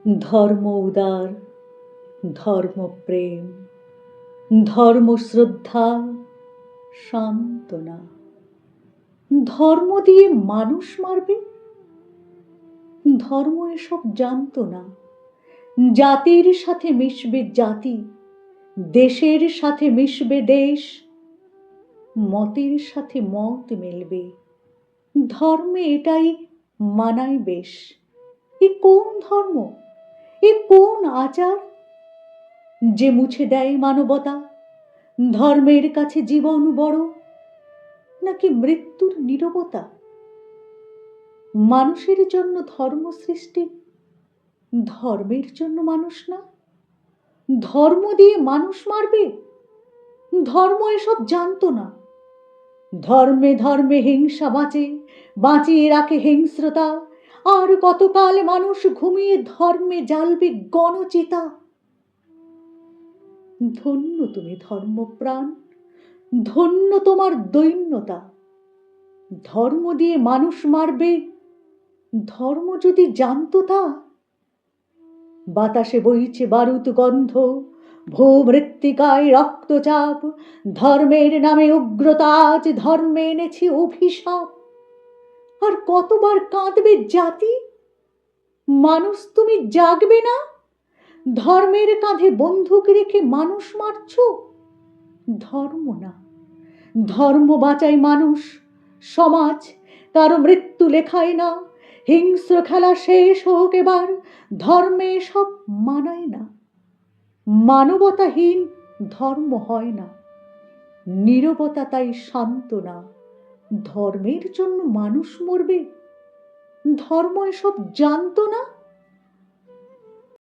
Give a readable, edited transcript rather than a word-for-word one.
ধর্ম উদার, ধর্মপ্রেম, ধর্মশ্রদ্ধা, সান্ত্বনা। ধর্ম দিয়ে মানুষ মারবে, ধর্ম এসব জানতো না। জাতির সাথে মিশবে জাতি, দেশের সাথে মিশবে দেশ, মতের সাথে মত মিলবে, ধর্মে এটাই মানায় বেশ। এ কোন ধর্ম, এ কোন আচার যে মুছে দেয় মানবতা? ধর্মের কাছে জীবন বড় নাকি মৃত্যুর নীরবতা? মানুষের জন্য ধর্ম সৃষ্টি, ধর্মের জন্য মানুষ না। ধর্ম দিয়ে মানুষ মারবে, ধর্ম এসব জানতো না। ধর্মে ধর্মে হিংসা বাঁচিয়ে রাখে হিংস্রতা। আর কতকাল মানুষ ঘুমিয়ে ধর্মে জ্বালবে গণচিতা। ধন্য তুমি ধর্মপ্রাণ, ধন্য তোমার দৈন্যতা। ধর্ম দিয়ে মানুষ মারবে, ধর্ম যদি জানতো তা। বাতাসে বইছে বারুদ গন্ধ, ভূমৃত্তিকায় রক্তচাপ। ধর্মের নামে উগ্রতা, আজ ধর্মে এনেছে অভিশাপ। আর কতবার কাঁদবে জাতি, মানুষ তুমি জাগবে না? ধর্মের কাঁধে বন্দুক রেখে মানুষ মারছ, ধর্ম না। ধর্ম বাঁচায় মানুষ, সমাজ কারো মৃত্যু লেখায় না। হিংস্র খেলা শেষ হোক এবার, ধর্মে সব মানায় না। মানবতাহীন ধর্ম হয় না, নীরবতা তাই সান্ত্বনা। ধর্মের জন্য মানুষ মরবে, ধর্ম এসব জানতো না।